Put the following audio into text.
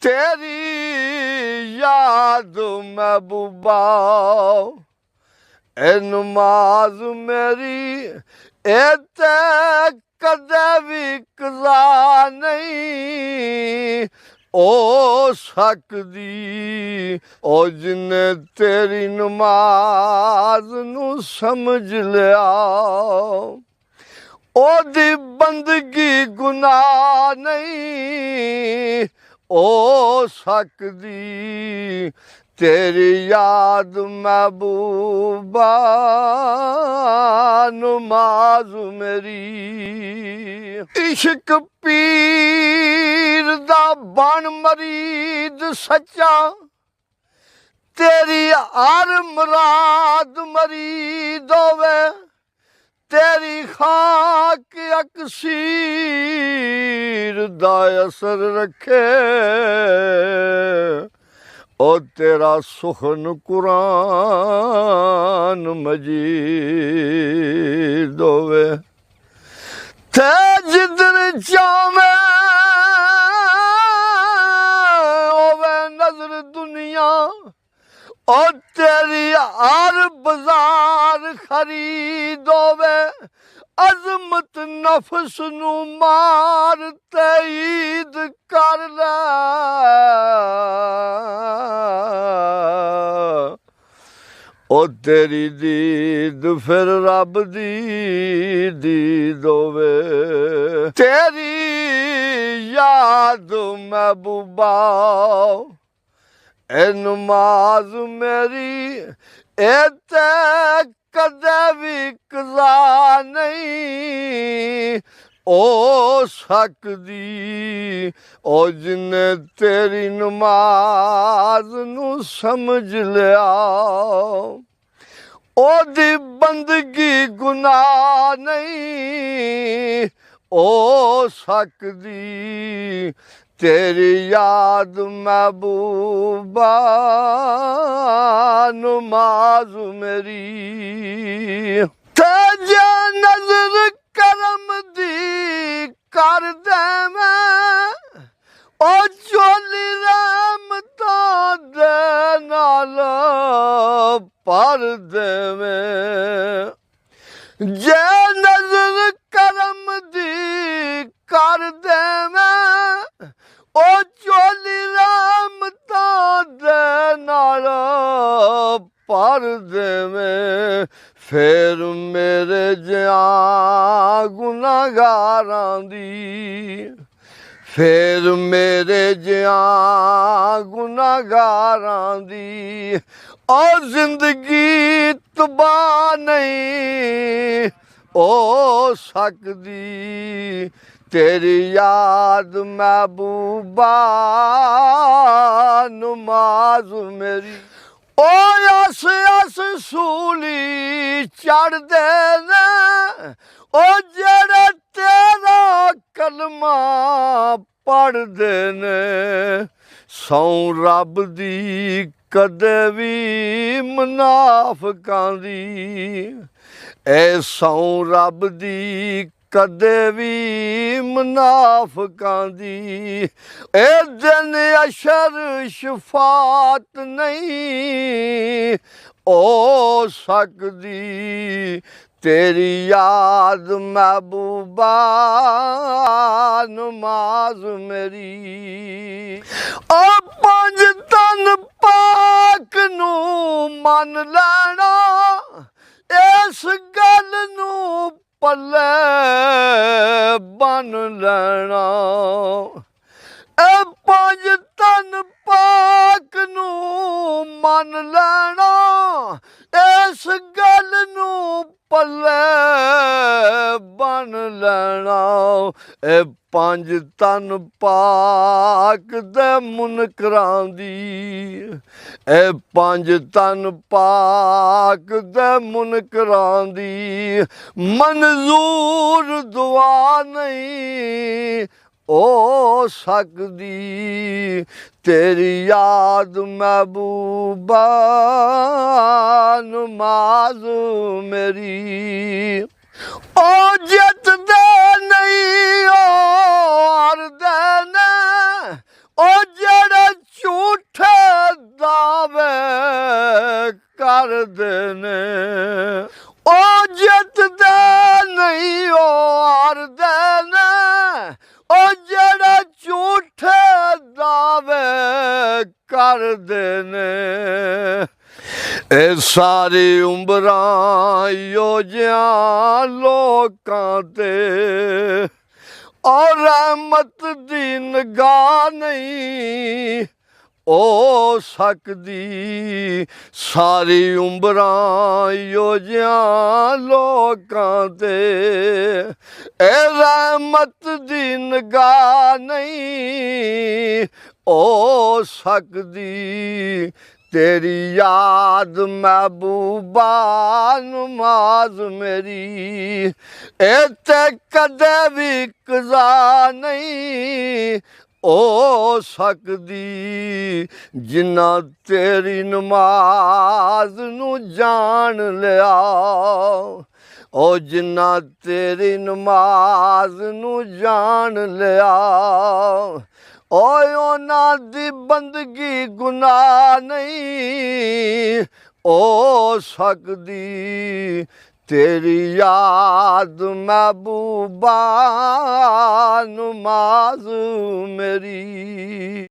तेरी याद महबूबा ए नमाज मेरी ते कदे भी कज़ा नहीं हो सकदी ओ जिन्ने तेरी नमाज नू समझ लिया ओदी बंदगी गुनाह नहीं हो सकदी तेरी याद महबूबा नमाज मेरी इश्क पीर दा बन मरीद सच्चा तेरी हर मुराद मरीद होवे तेरी खाक अकसीर दा असर रखे ओ तेरा सुखन कुरान मजीद होवे ते जिधर चावे होवे नजर दुनिया ओ तेरी हर बाजार खरीद होवे अजमत नफस नू मार ते ईद कर ले ओ तेरी दीद फिर रब दी दीद होवे तेरी याद महबूबा ए नमाज मेरी ते कदे भी कज़ा नहीं हो सकदी ओ जिन्ने तेरी नमाज नू समझ लिया ओदी बंदगी गुनाह नहीं हो सकदी तेरी याद महबूबा नमाज मेरी ते जे नजर करम दी कर दे मैं ओ चोली रहमतां दे नाल भर दे मैं जे नजर करम दी कर दे मैं ओ चोली रहमतां दे नाल भर दे मैं फिर मेरे जियां गुनाहगारां दी फिर मेरे जियां गुनाहगारां दी ओ जिंदगी तबाह नहीं हो सकदी तेरी याद महबूबा नमाज मेरी ओ अस अस सूली चढ़ दे ने ओ जेड़े तेरा कलमा पढ़ दे ने सौं रब दी कदे भी मुनाफिकां दी ए सौं रब दी कदे भी मुनाफिकां दी ए दिन अशर शफात नहीं हो सकदी तेरी याद महबूबा नमाज मेरी ओ पंज तन पाक नू मन लेना इस गल नू पल्ले बन लेना ए पंज तन पाक नू मन लेना इस गल नू पल्ले बन लेना ए पंज तन पाक दे मुनकरां दी ए पंज तन पाक दे मुनकरां दी मंजूर दुआ नहीं हो सकदी तेरी याद महबूबा नमाज मेरी ओ जित दे नहीं ओ हार दे ने ओ जेड़ा ਝੂਠੇ ਦਾਵੇ ਕਰਦੇ ਨੇ ਉਹ ਜਿੱਤਦੇ ਨਹੀਂ ਉਹ ਹਾਰਦੇ ਨੇ ਉਹ ਜਿਹੜੇ ਝੂਠੇ ਦਾਵੇ ਕਰਦੇ ਨੇ ਇਹ ਸਾਰੀ ਉਮਰਾਂ ਯੋਜਿਆਂ ਲੋਕਾਂ ਤੇ ਔਰ ਰਹਿਮਤ ਦੀ ਨਿਗਾਹ ਨਹੀਂ ਹੋ ਸਕਦੀ ਸਾਰੀ ਉਮਰਾਂ ਯੋਜਿਆਂ ਲੋਕਾਂ ਤੇ ਇਹ ਰਹਿਮਤ ਦੀ ਨਿਗਾਹ ਨਹੀਂ ਹੋ ਸਕਦੀ तेरी याद महबूबा नमाज मेरी इत्थे कदे भी कज़ा नहीं हो सकदी जिन्ना तेरी नमाज नू जान लिया ओ जिन्ना तेरी नमाज नू जान लिया ਓਏ ਉਹਨਾਂ ਦੀ ਬੰਦਗੀ ਗੁਨਾਹ ਨਹੀਂ ਹੋ ਸਕਦੀ ਤੇਰੀ ਯਾਦ ਮਹਿਬੂਬਾ ਨਮਾਜ਼ ਮੇਰੀ